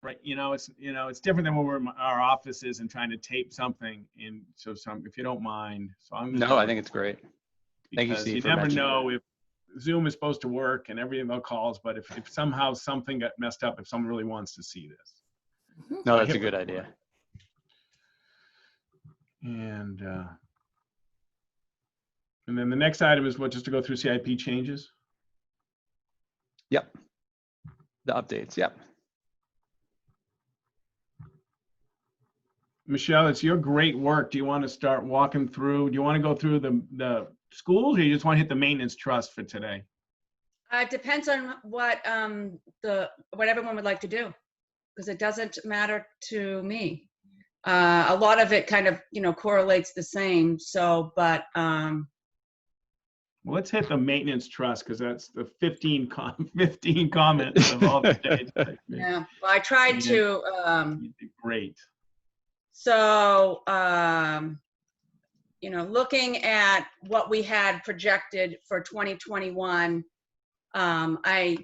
Right. It's different than when we're in our offices and trying to tape something. And so if you don't mind, so I'm just No, I think it's great. Thank you, because Steve, you for never mentioning know if Zoom is supposed to work and everything about calls, but if somehow something got messed up, if someone really wants to see this. No, So I that's a hit good record. idea. And then the next item is what, just to go through CIP changes? Yep. The updates, yep. Michelle, it's your great work. Do you want to start walking through? Do you want to go through the schools, or you just want to hit the maintenance trust for today? It depends on what everyone would like to do, because it doesn't matter to me. A lot of it kind of correlates the same. So, but Well, let's hit the maintenance trust, because that's the 15 comments of all the changes. yeah, well, I tried to. You did great. So, looking at what we had projected for 2021, I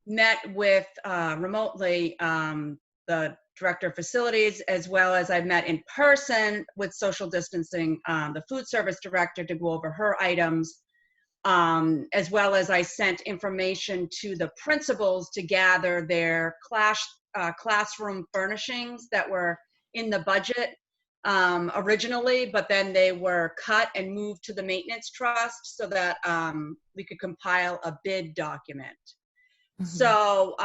met with remotely the director of facilities, as well as I've met in person with social distancing, the food service director, to go over her items, as well as I sent information to the principals to gather their classroom furnishings that were in the budget originally, but then they were cut and moved to the maintenance trust so that we could compile a bid document. Mm-hmm. So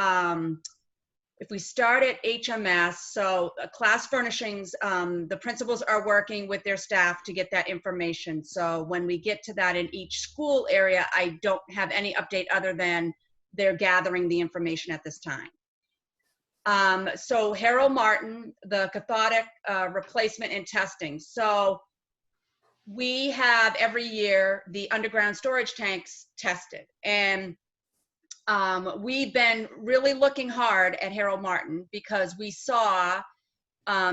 if we start at HMS, so class furnishings, the principals are working with their staff to get that information. So when we get to that in each school area, I don't have any update other than they're gathering the information at this time. So Harold Martin, the cathodic replacement and testing. So we have every year the underground storage tanks tested, and we've been really looking hard at Harold Martin because we saw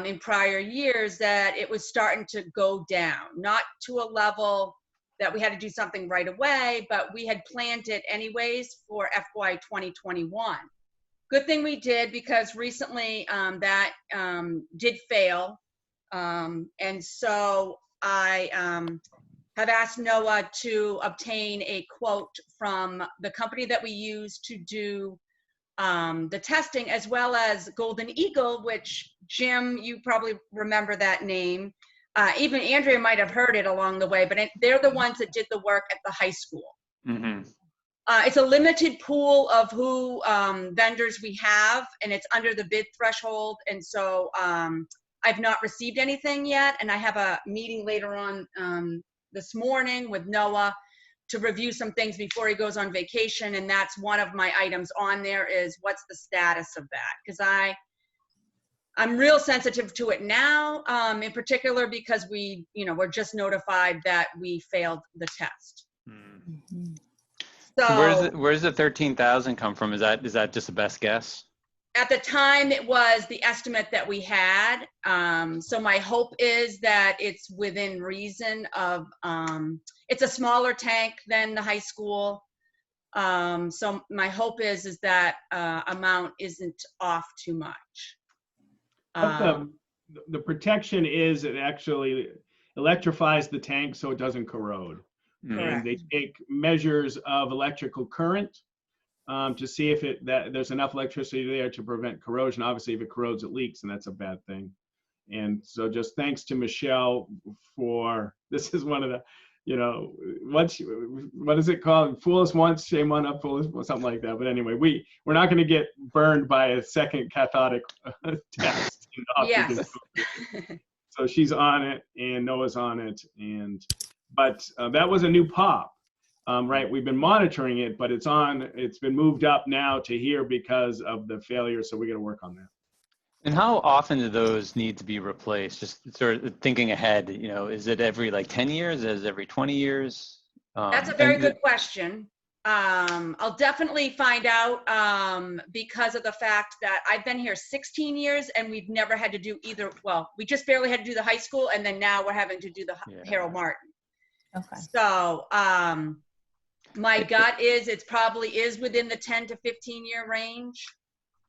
in prior years that it was starting to go down, not to a level that we had to do something right away, but we had planned it anyways for FY 2021. Good thing we did, because recently that did fail. And so I have asked NOAA to obtain a quote from the company that we use to do the testing, as well as Golden Eagle, which, Jim, you probably remember that name. Even Andrea might have heard it along the way, but they're the ones that did the work at the high school. Mm-hmm. It's a limited pool of who vendors we have, and it's under the bid threshold. And so I've not received anything yet. And I have a meeting later on this morning with Noah to review some things before he goes on vacation. And that's one of my items on there, is what's the status of that? Because I'm real sensitive to it now, in particular, because we're just notified that we failed the test. Mm-hmm. So where's the 13,000 come from? Is that just a best guess? At the time, it was the estimate that we had. So my hope is that it's within reason of, it's a smaller tank than the high school. So my hope is that amount isn't off too much. The protection is it actually electrifies the tank so it doesn't corrode. Correct. And they take measures of electrical current to see if there's enough electricity there to prevent corrosion. Obviously, if it corrodes, it leaks, and that's a bad thing. And so just thanks to Michelle for, this is one of the, what is it called? Fool us once, shame on us, fool us, something like that. But anyway, we're not going to get burned by a second cathodic test. Yes. So she's on it, and Noah's on it, but that was a new pop. Right, we've been monitoring it, but it's been moved up now to here because of the failure, so we got to work on that. And how often do those need to be replaced? Just sort of thinking ahead, is it every 10 years? Is it every 20 years? That's a very good question. I'll definitely find out because of the fact that I've been here 16 years and we've never had to do either. Well, we just barely had to do the high school, and then now we're having to do the Harold Martin. Okay. So my gut is it's probably is within the 10 to 15 year range,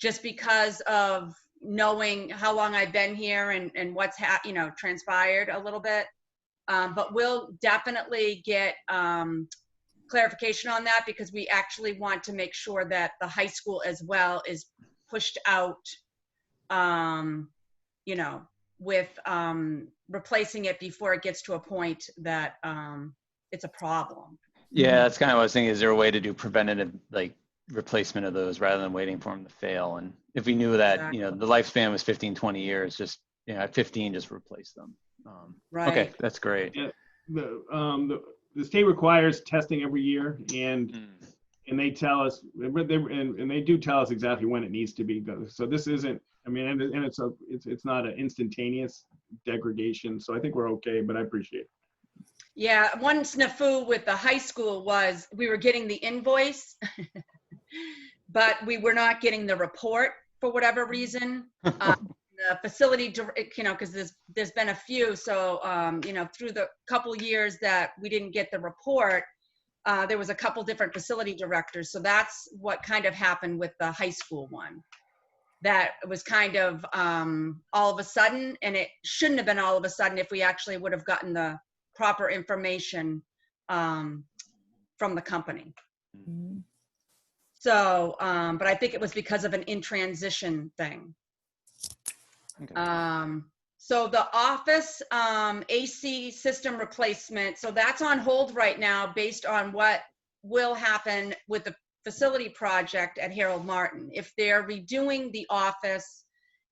just because of knowing how long I've been here and what's transpired a little bit. But we'll definitely get clarification on that, because we actually want to make sure that the high school as well is pushed out, with replacing it before it gets to a point that it's a problem. Yeah, that's kind of what I was thinking. Is there a way to do preventative, like, replacement of those rather than waiting for them to fail? And if we knew that, Exactly. the lifespan was 15, 20 years, just, at 15, just replace them. Right. Okay, that's great. Yeah, the state requires testing every year, and they tell us, and they do tell us exactly when it needs to be done. So this isn't, I mean, and it's not an instantaneous degradation. So I think we're okay, but I appreciate it. Yeah, one snafu with the high school was we were getting the invoice, but we were not getting the report for whatever reason. The facility, because there's been a few, so through the couple years that we didn't get the report, there was a couple different facility directors. So that's what kind of happened with the high school one. That was kind of all of a sudden, and it shouldn't have been all of a sudden if we actually would have gotten the proper information from the company. So, but I think it was because of an in-transition thing. Okay. So the office AC system replacement, so that's on hold right now based on what will happen with the facility project at Harold Martin. If they're redoing the office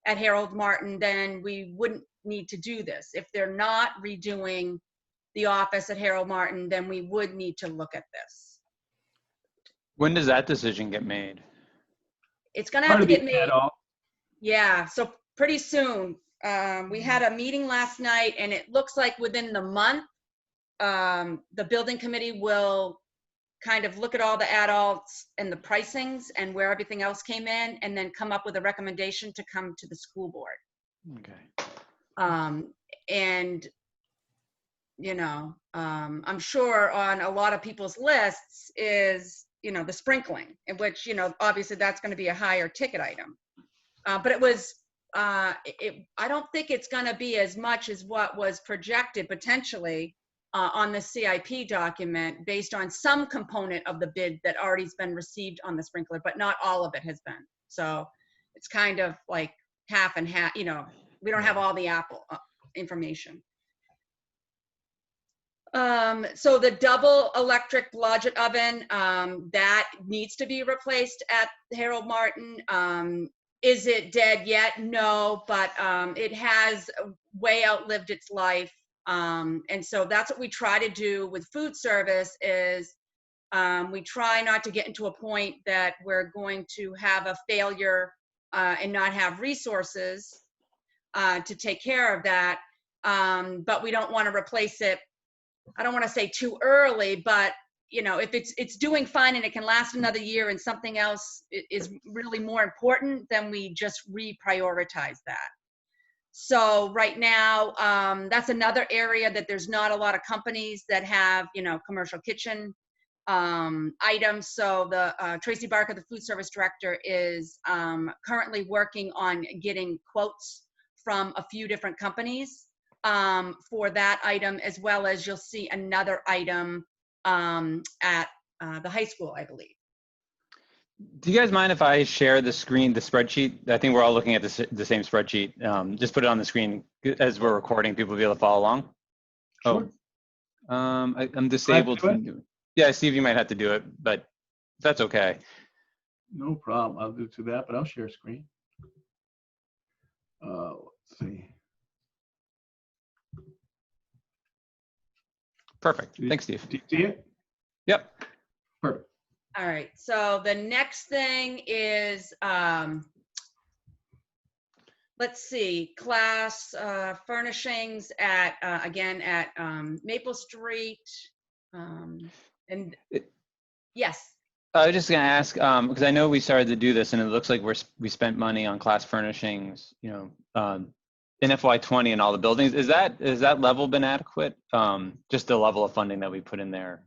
at Harold Martin, then we wouldn't need to do this. If they're not redoing the office at Harold Martin, then we would need to look at this. When does that decision get made? It's going to have to get made. All. Yeah, so pretty soon. We had a meeting last night, and it looks like within the month, the building committee will kind of look at all the adults and the pricings and where everything else came in, and then come up with a recommendation to come to the school board. Okay. And I'm sure on a lot of people's lists is, the sprinkling, in which, obviously that's going to be a higher ticket item. But it was, I don't think it's going to be as much as what was projected potentially on the CIP document based on some component of the bid that already has been received on the sprinkler, but not all of it has been. So it's kind of like half and half, we don't have all the Apple information. So the double electric Blodgett oven, that needs to be replaced at Harold Martin. Is it dead yet? No, but it has way outlived its life. And so that's what we try to do with food service is we try not to get into a point that we're going to have a failure and not have resources to take care of that. But we don't want to replace it. I don't want to say too early, but if it's doing fine and it can last another year and something else is really more important, then we just reprioritize that. So right now, that's another area that there's not a lot of companies that have, commercial kitchen items. So the Tracy Barker, the food service director, is currently working on getting quotes from a few different companies for that item, as well as you'll see another item at the high school, I believe. Do you guys mind if I share the screen, the spreadsheet? I think we're all looking at the same spreadsheet. Just put it on the screen as we're recording. People will be able to follow along. Sure. Oh, I'm disabled from doing. Yeah, Steve, you might have to do it, but that's okay. No problem. I'll do to that, but I'll share screen. Let's see. Perfect. Thanks, Steve. Do you see it? Yep. Perfect. All right. So the next thing is, let's see, class furnishings at, again, at Maple Street. Yes. I was just going to ask, because I know we started to do this and it looks like we spent money on class furnishings, in FY20 and all the buildings. Is that level been adequate? Just the level of funding that we put in there.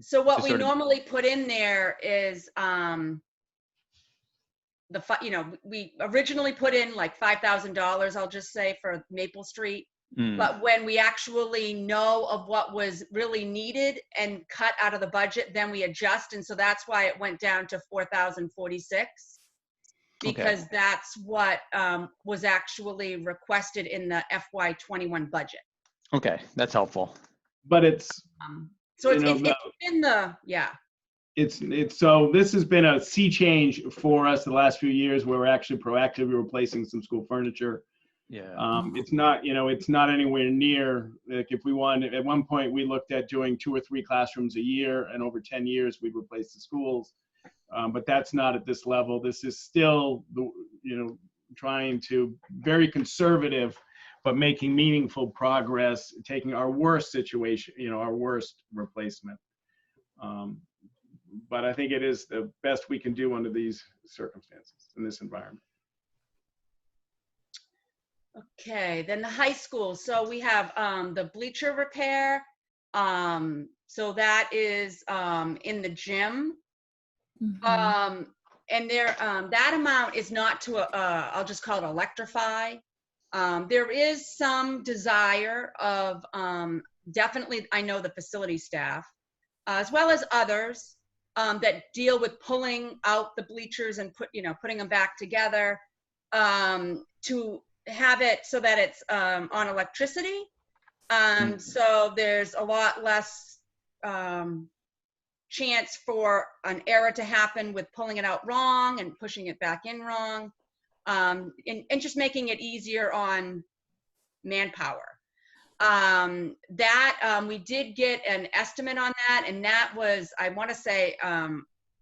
So what we normally put in there is we originally put in like $5,000, I'll just say, for Maple Street. Mm. But when we actually know of what was really needed and cut out of the budget, then we adjust. And so that's why it went down to 4,046, because that's what was actually requested in the FY21 budget. Okay, that's helpful. But it's, so it's in the, yeah. So this has been a sea change for us the last few years, where we're actually proactively replacing some school furniture. Yeah. It's not, it's not anywhere near, like, if we wanted, at one point we looked at doing 2 or 3 classrooms a year, and over 10 years we'd replace the schools. But that's not at this level. This is still, trying to very conservative, but making meaningful progress, taking our worst situation, our worst replacement. But I think it is the best we can do under these circumstances in this environment. Okay, then the high school. So we have the bleacher repair. So that is in the gym. Mhm. And there, that amount is not to, I'll just call it electrify. There is some desire of, definitely, I know the facility staff, as well as others, that deal with pulling out the bleachers and putting them back together, to have it so that it's on electricity. So there's a lot less chance for an error to happen with pulling it out wrong and pushing it back in wrong, and just making it easier on manpower. We did get an estimate on that, and that was, I want to say,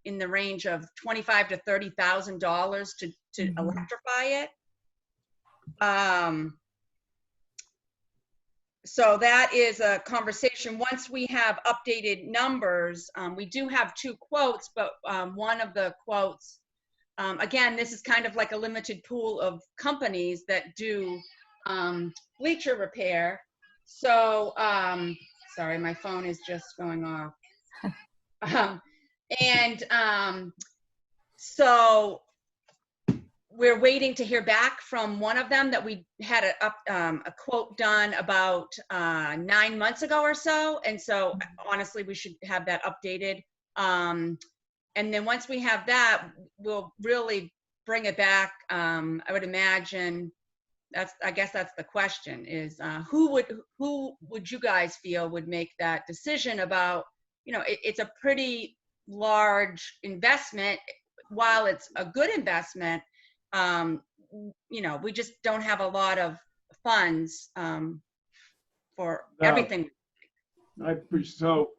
in the range of $25,000 to $30,000 to electrify it. So that is a conversation. Once we have updated numbers, we do have 2 quotes, but one of the quotes, again, this is kind of like a limited pool of companies that do bleacher repair. So, sorry, my phone is just going off. So we're waiting to hear back from one of them that we had a quote done about 9 months ago or so. And so honestly, we should have that updated. And then once we have that, we'll really bring it back. I would imagine I guess that's the question, is who would you guys feel would make that decision about, it's a pretty large investment. While it's a good investment, we just don't have a lot of funds for everything. So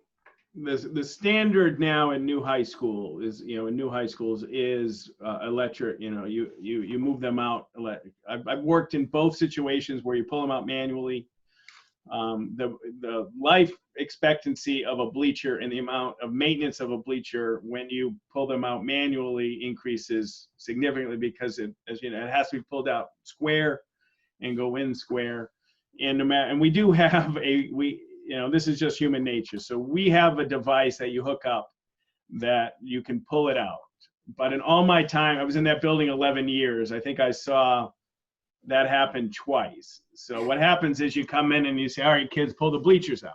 the standard now in new high school is, in new high schools is electric. You move them out electric. I've worked in both situations where you pull them out manually. The life expectancy of a bleacher and the amount of maintenance of a bleacher when you pull them out manually increases significantly, because it has to be pulled out square and go in square. And we do have this is just human nature. So we have a device that you hook up that you can pull it out. But in all my time, I was in that building 11 years. I think I saw that happen twice. So what happens is you come in and you say, all right, kids, pull the bleachers out.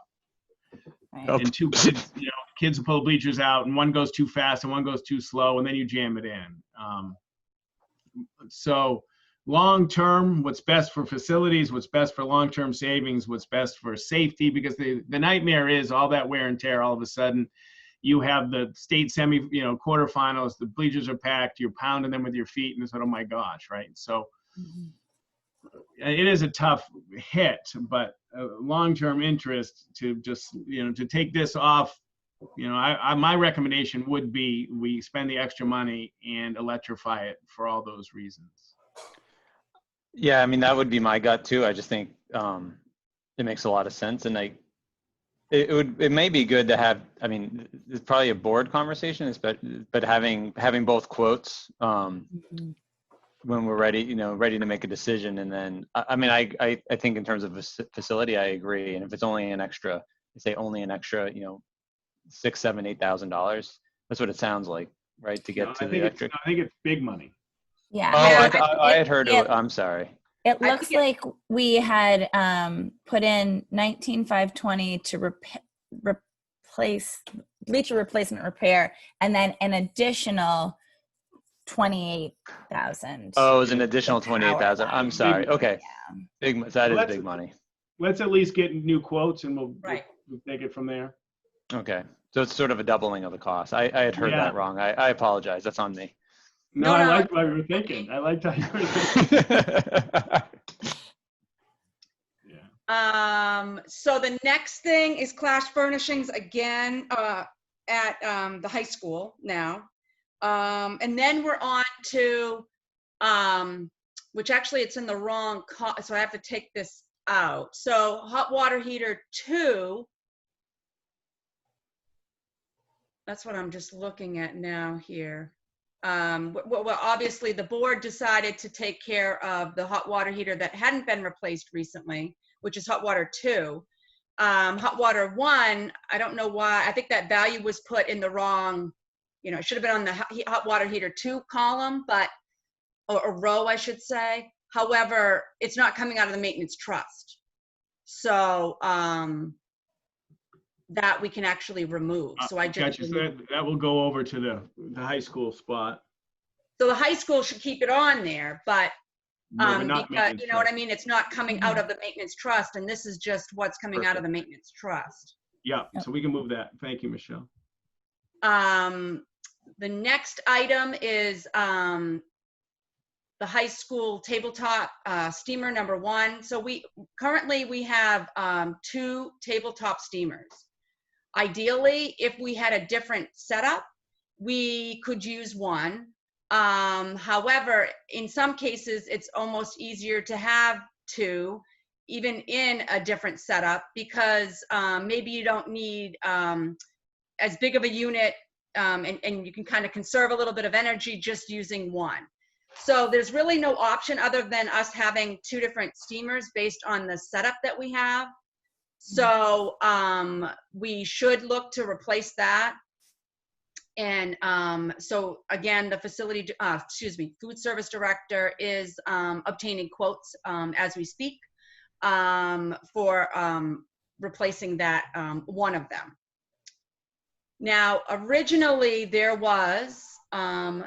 Right. And 2 kids, kids pull the bleachers out, and one goes too fast and one goes too slow, and then you jam it in. So long term, what's best for facilities, what's best for long-term savings, what's best for safety, because the nightmare is all that wear and tear. All of a sudden, you have the state quarterfinals, the bleachers are packed, you're pounding them with your feet, and it's like, oh my gosh, right? So it is a tough hit, but long-term interest to just, to take this off, my recommendation would be we spend the extra money and electrify it for all those reasons. Yeah, I mean, that would be my gut too. I just think it makes a lot of sense, and it may be good to have. I mean, it's probably a board conversation, but having both quotes when we're ready, ready to make a decision, and then I think in terms of a facility, I agree. And if it's only an extra, $6,000, $7,000, $8,000, that's what it sounds like, right? To get to the electric. I think it's big money. Yeah. Oh, Yeah, I had heard it, I'm sorry. it I looks think like we had put in 19,520 to replace bleacher replacement repair, and then an additional 28,000. Oh, it was an additional The power 28,000. I'm line. sorry. Okay. Yeah. That Well, is big money. Let's at least get new quotes and we'll Right. take it from there. Okay. So it's sort of a doubling of the cost. I had heard Yeah. that wrong. I apologize. That's on me. No, No, I no, liked what you were thinking. I liked how you were thinking. Yeah. So the next thing is class furnishings again, at the high school now. And then we're on to, which actually it's in the wrong so I have to take this out. So hot water heater 2, that's what I'm just looking at now here. Well, obviously the board decided to take care of the hot water heater that hadn't been replaced recently, which is hot water 2. Hot water 1, I don't know why. I think that value was put in the wrong, it should have been on the hot water heater 2 column, or row, I should say. However, it's not coming out of the maintenance trust. So that we can actually remove. So I just Gotcha. So that will go over to the high school spot. So the high school should keep it on there, but But not because, maintenance you know what I trust. mean? It's not coming out of the maintenance trust, and this is just what's coming out of the maintenance trust. Yeah, so we can move that. Thank you, Michelle. The next item is the high school tabletop steamer number 1. So currently we have 2 tabletop steamers. Ideally, if we had a different setup, we could use 1. However, in some cases, it's almost easier to have 2, even in a different setup, because maybe you don't need as big of a unit, and you can kind of conserve a little bit of energy just using 1. So there's really no option other than us having 2 different steamers based on the setup that we have. So we should look to replace that. And so again, the food service director is obtaining quotes as we speak for replacing that, one of them. Now, originally there was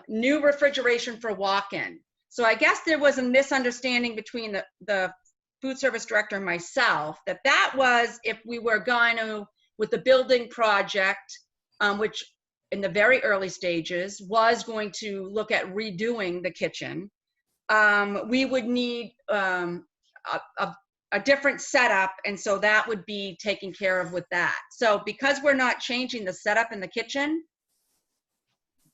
new refrigeration for walk-in. So I guess there was a misunderstanding between the food service director and myself that was if we were going to, with the building project, which in the very early stages was going to look at redoing the kitchen, we would need a different setup, and so that would be taken care of with that. So because we're not changing the setup in the kitchen,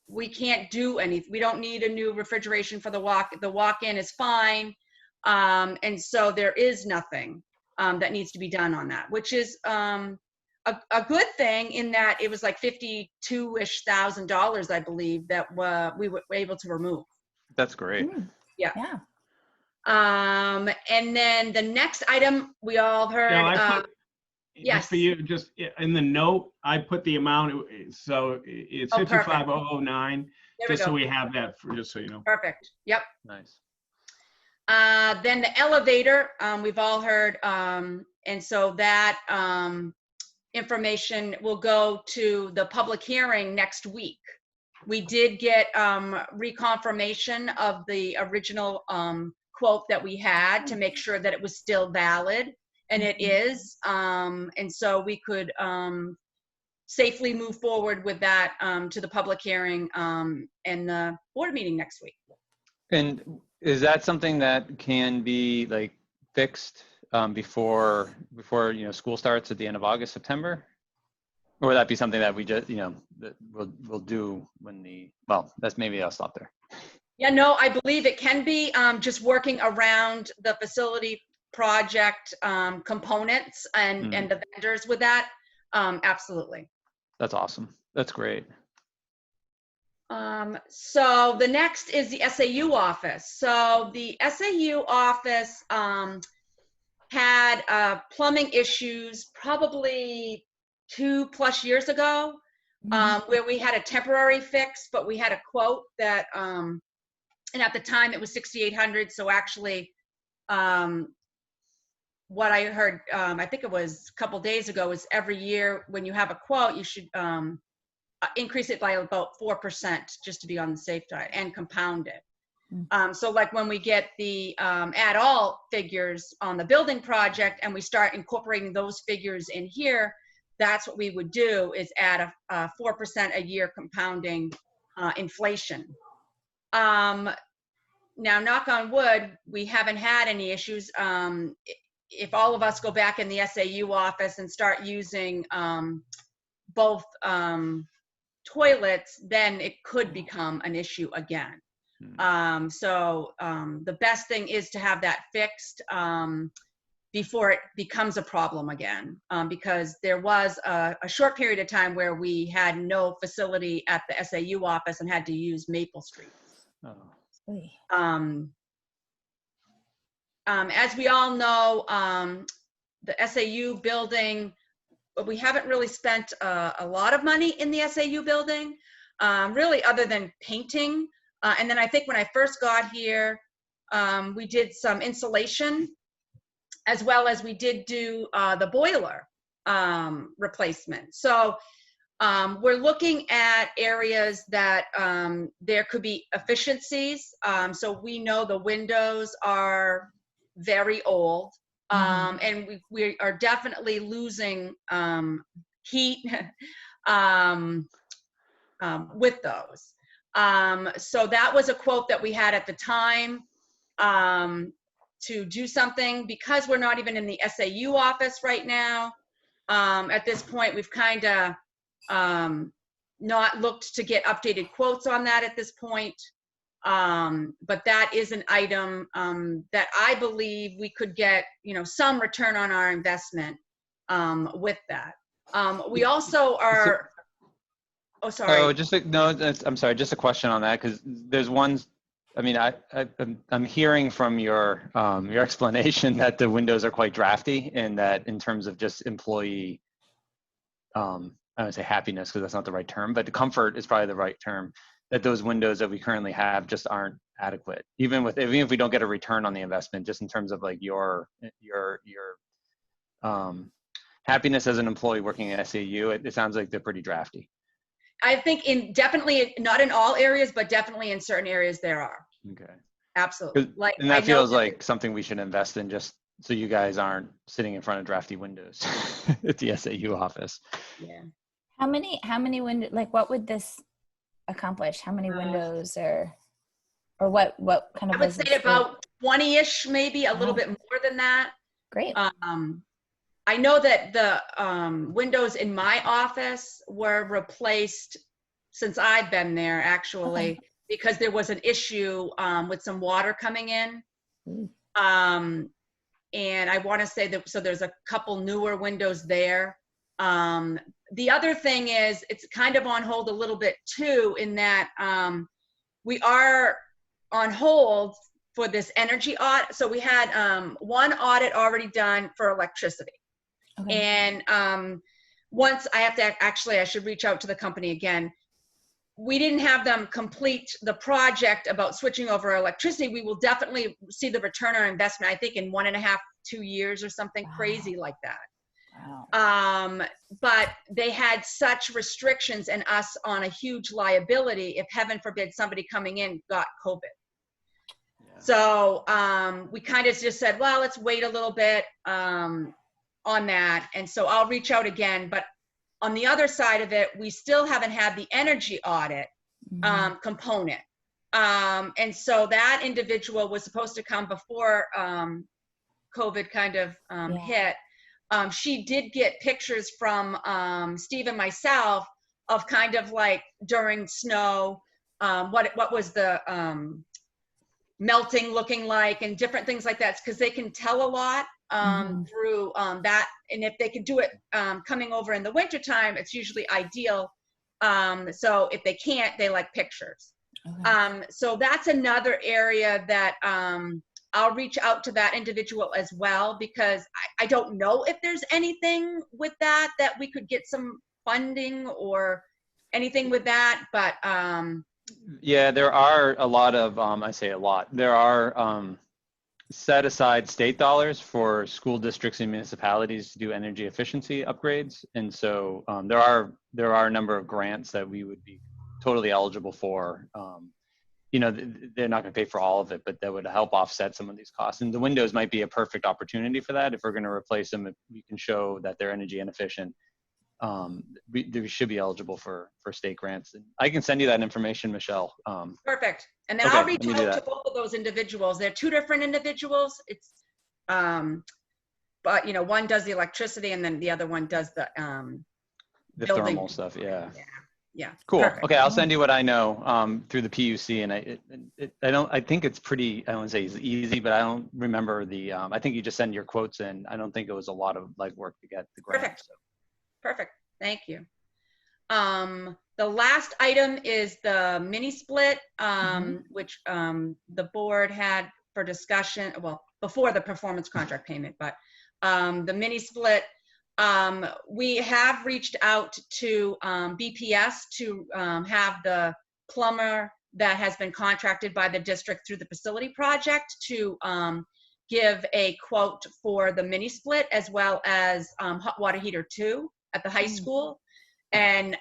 we can't do anything. We don't need a new refrigeration for the walk-in is fine. And so there is nothing that needs to be done on that, which is a good thing in that it was like $52,000-ish, I believe, that we were able to remove. That's great. Yeah. Yeah. And then the next item we all heard. Yeah, yes. For you, just in the note, I put the amount, so it's 55,009, just so we have that, just so you know. Perfect. Yep. Nice. Then the elevator, we've all heard, and so that information will go to the public hearing next week. We did get reconfirmation of the original quote that we had to make sure that it was still valid, and it is, and so we could safely move forward with that to the public hearing and the board meeting next week. And is that something that can be like fixed before school starts at the end of August, September? Or would that be something that we just, that we'll do when maybe I'll stop there. Yeah, no, I believe it can be just working around the facility project components and the vendors with that. Absolutely. That's awesome. That's great. So the next is the SAU office. So the SAU office had plumbing issues probably 2+ years ago, where we had a temporary fix, but we had a quote that And at the time it was 6,800. So actually, what I heard, I think it was a couple days ago, is every year when you have a quote, you should increase it by about 4% just to be on the safe side, and compound it. So like when we get the add all figures on the building project and we start incorporating those figures in here, that's what we would do, is add a 4% a year compounding inflation. Now, knock on wood, we haven't had any issues. If all of us go back in the SAU office and start using both toilets, then it could become an issue again. So the best thing is to have that fixed before it becomes a problem again, because there was a short period of time where we had no facility at the SAU office and had to use Maple Street. As we all know, the SAU building, we haven't really spent a lot of money in the SAU building, really, other than painting. And then I think when I first got here, we did some insulation, as well as we did do the boiler replacement. So we're looking at areas that there could be efficiencies. So we know the windows are very old, and we are definitely losing heat with those. So that was a quote that we had at the time, to do something, because we're not even in the SAU office right now. At this point, we've kind of not looked to get updated quotes on that at this point. But that is an item that I believe we could get, some return on our investment with that. We also are, oh, sorry. Oh, I'm sorry, just a question on that, because there's ones, I mean, I'm hearing from your explanation that the windows are quite drafty, and that in terms of just employee, I don't say happiness because that's not the right term, but comfort is probably the right term, that those windows that we currently have just aren't adequate, even if we don't get a return on the investment, just in terms of like your happiness as an employee working at SAU. It sounds like they're pretty drafty. I think definitely not in all areas, but definitely in certain areas there are. Okay. Absolutely. Like, and that feels like something we should invest in, just so you guys aren't sitting in front of drafty windows at the SAU office. Yeah. How many windows, like what would this accomplish? How many windows or what kind of? I would say about 20-ish, maybe a little bit more than that. Great. I know that the windows in my office were replaced since I've been there, actually, because there was an issue with some water coming in. And I want to say that, so there's a couple newer windows there. The other thing is, it's kind of on hold a little bit too, in that we are on hold for this energy audit. So we had one audit already done for electricity. And once I should reach out to the company again. We didn't have them complete the project about switching over electricity. We will definitely see the return on investment, I think in 1.5, 2 years or something crazy like that. Wow. But they had such restrictions and us on a huge liability if, heaven forbid, somebody coming in got COVID. Yeah. So we kind of just said, well, let's wait a little bit on that. And so I'll reach out again. But on the other side of it, we still haven't had the energy audit component. And so that individual was supposed to come before COVID kind of hit. She did get pictures from Steve and myself of kind of like during snow, what was the melting looking like, and different things like that, because they can tell a lot through that. And if they could do it coming over in the wintertime, it's usually ideal. So if they can't, they like pictures. So that's another area that I'll reach out to that individual as well, because I don't know if there's anything with that we could get some funding or anything with that. But Yeah, there are a lot of, I say a lot, there are set aside state dollars for school districts and municipalities to do energy efficiency upgrades. And so there are a number of grants that we would be totally eligible for. You know, they're not going to pay for all of it, but that would help offset some of these costs. And the windows might be a perfect opportunity for that. If we're going to replace them, if we can show that they're energy inefficient, we should be eligible for state grants. And I can send you that information, Michelle. Perfect. And then Okay, I'll reach let me do out to that. both of those individuals. They're two different individuals. It's, but you know, one does the electricity and then the other one does the The building. thermal stuff, yeah. Yeah. Cool. Perfect. Okay, I'll send you what I know through the PUC, and I think it's pretty. I don't want to say it's easy, but I don't remember the. I think you just send your quotes in. I don't think it was a lot of legwork to get the grant. Perfect. So. Perfect. Thank you. The last item is the mini split, which the board had for discussion. Well, before the performance contract payment, but the mini split. We have reached out to BPS to have the plumber that has been contracted by the district through the facility project to give a quote for the mini split, as well as hot water heater 2 at the high school. And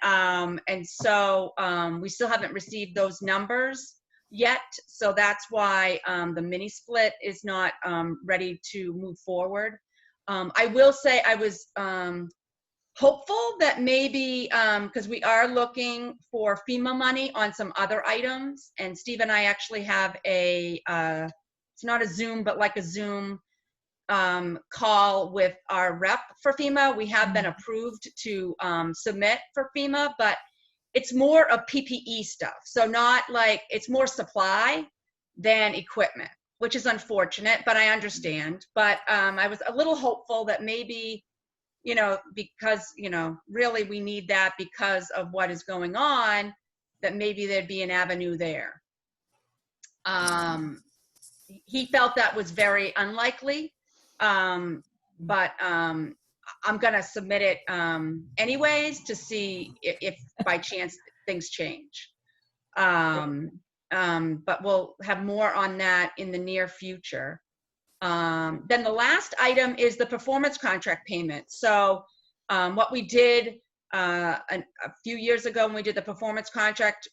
so we still haven't received those numbers yet. So that's why the mini split is not ready to move forward. I will say I was hopeful that maybe, because we are looking for FEMA money on some other items, and Steve and I actually have a, it's not a Zoom, but like a Zoom call with our rep for FEMA. We have been approved to submit for FEMA, but it's more of PPE stuff. So not like, it's more supply than equipment, which is unfortunate, but I understand. But I was a little hopeful that maybe, you know, because, you know, really we need that because of what is going on, that maybe there'd be an avenue there. He felt that was very unlikely, but I'm gonna submit it anyways to see if by chance things change. But we'll have more on that in the near future. Then the last item is the performance contract payment. So what we did a few years ago when we did the performance contract,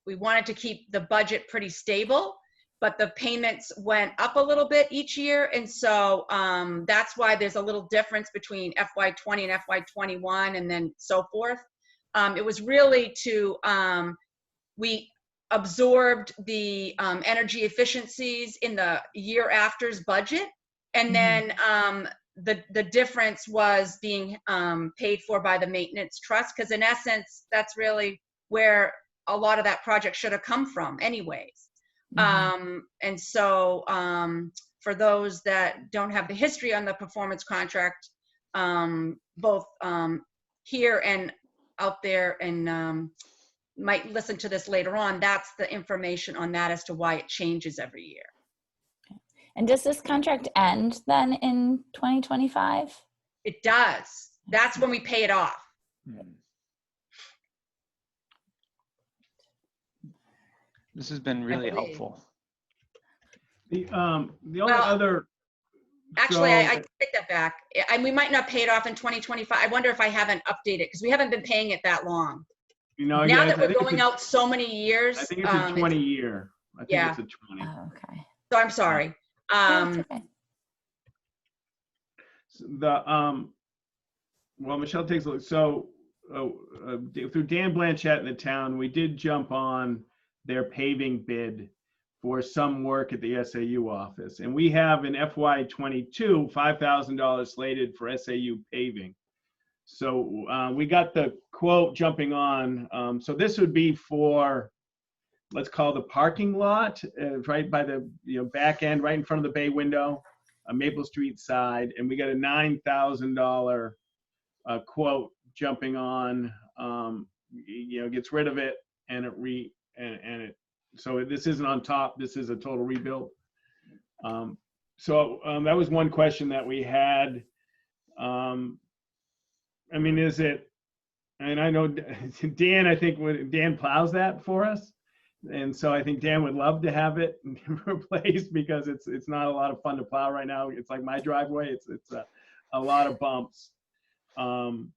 we wanted to keep the budget pretty stable, but the payments went up a little bit each year. And so that's why there's a little difference between FY20 and FY21 and then so forth. It was really to, we absorbed the energy efficiencies in the year after's budget. And then the difference was being paid for by the maintenance trust, because in essence, that's really where a lot of that project should have come from anyways. And so for those that don't have the history on the performance contract, both here and out there and might listen to this later on, that's the information on that as to why it changes every year. And does this contract end then in 2025? It does. That's when we pay it off. This has been really helpful. The only other. Actually, so, I take that back. We might not pay it off in 2025. I wonder if I haven't updated, because we haven't been paying it that long. You know, now yeah, that we're going out so many years. I think it's a 20 year. I think yeah. it's a 20. Oh, okay. So I'm sorry. Okay. Well, Michelle takes a look. So through Dan Blanchett in the town, we did jump on their paving bid for some work at the SAU office. And we have in FY22, $5,000 slated for SAU paving. So we got the quote jumping on. So this would be for, let's call the parking lot, right by the back end, right in front of the bay window, Maple Street side. And we got a $9,000 quote jumping on, gets rid of it and it so this isn't on top, this is a total rebuild. So that was one question that we had. I mean, is it And I know Dan, I think Dan plows that for us. And so I think Dan would love to have it replaced because it's not a lot of fun to plow right now. It's like my driveway. It's a lot of bumps. And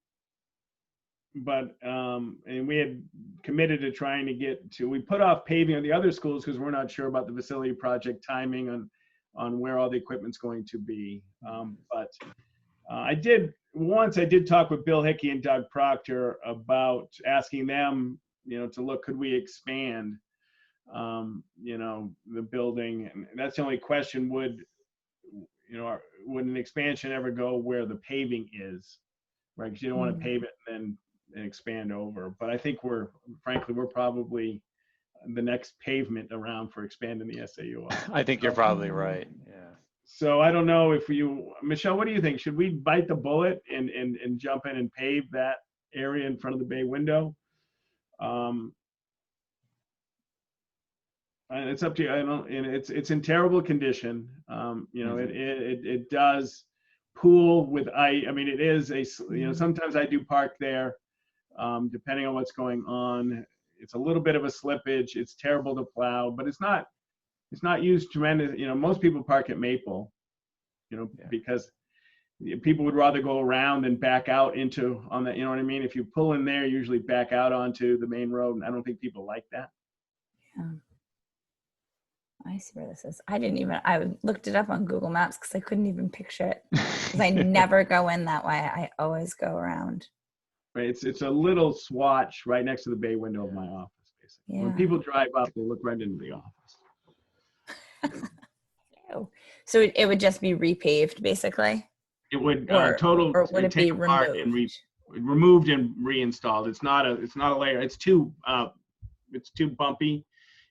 we had committed to trying to we put off paving on the other schools because we're not sure about the facility project timing on where all the equipment's going to be. I did talk with Bill Hickey and Doug Proctor about asking them, to look, could we expand, the building? And that's the only question, would an expansion ever go where the paving is, right? Because you don't want to pave it and then expand over. But I think we're probably the next pavement around for expanding the SAU. I think you're probably right. Yeah. So I don't know if Michelle, what do you think? Should we bite the bullet and jump in and pave that area in front of the bay window? And it's up to you. It's in terrible condition. It does pool with ice. I mean, it is sometimes I do park there, depending on what's going on. It's a little bit of a slippage. It's terrible to plow, but it's not used tremendous. Most people park at Maple, because people would rather go around than back out on that. You know what I mean? If you pull in there, usually back out onto the main road, and I don't think people like that. Yeah. I see where this is. I looked it up on Google Maps because I couldn't even picture it. Because I never go in that way. I always go around. Right. It's a little swatch right next to the bay window of my office, basically. Yeah. When people drive up, they look right into the office. So it would just be repaved, basically? It would or would it be removed? Removed and reinstalled. It's not a layer. It's too bumpy.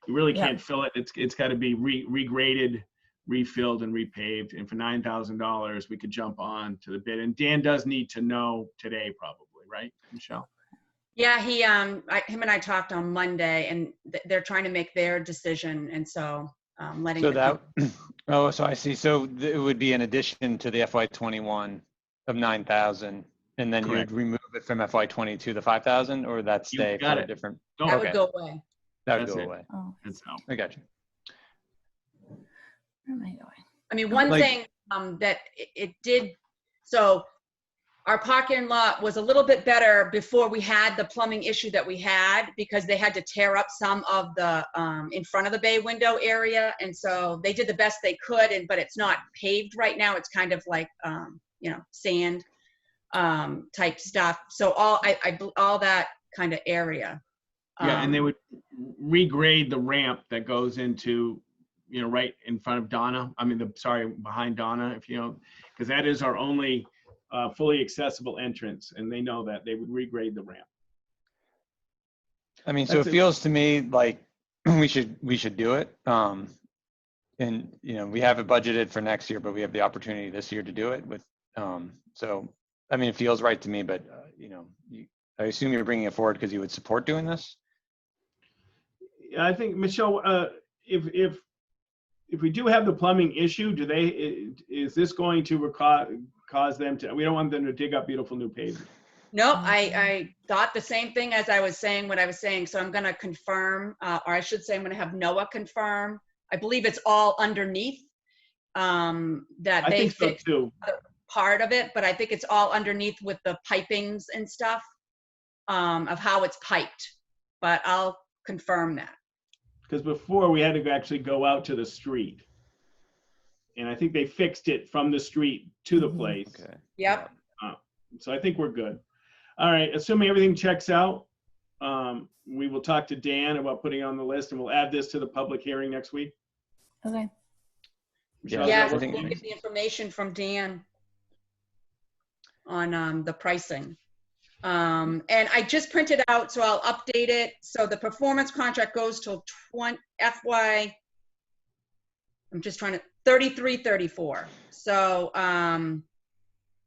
You really can't fill it. It's got to be regraded, refilled, and repaved. And for $9,000, we could jump on to the bid. And Dan does need to know today, probably, right, Michelle? Yeah, him and I talked on Monday, and they're trying to make their decision, and so letting. So I see. So it would be an addition to the FY21 of 9,000, and then you would remove it from FY22 the 5,000, or that stay for a different. That would go away. That would go away. Oh, I got you. Where am I going? I mean, one thing that it did. So our parking lot was a little bit better before we had the plumbing issue that we had, because they had to tear up some of the in front of the bay window area, and so they did the best they could. But it's not paved right now. It's kind of like sand type stuff. So all that kind of area. Yeah, and they would regrade the ramp that goes into, right in front of Donna. Behind Donna, because that is our only fully accessible entrance, and they know that. They would regrade the ramp. I mean, so it feels to me like we should do it. And we have it budgeted for next year, but we have the opportunity this year to do it with. So I mean, it feels right to me, but I assume you're bringing it forward because you would support doing this. I think, Michelle, if we do have the plumbing issue, is this going to cause them to? We don't want them to dig up beautiful new pavement. Nope, I thought the same thing as I was saying what I was saying. So I'm going to confirm, or I should say, I'm going to have Noah confirm. I believe it's all underneath. That they fixed part of it, but I think it's all underneath with the pipings and stuff of how it's piped. But I'll confirm that. Because before we had to actually go out to the street. And I think they fixed it from the street to the place. Okay. Yep. So I think we're good. All right, assuming everything checks out, we will talk to Dan about putting it on the list, and we'll add this to the public hearing next week. Okay. Michelle, yeah, we'll get the information from Dan on the pricing. And I just printed out, so I'll update it. So the performance contract goes till FY, I'm just trying to, 33-34. So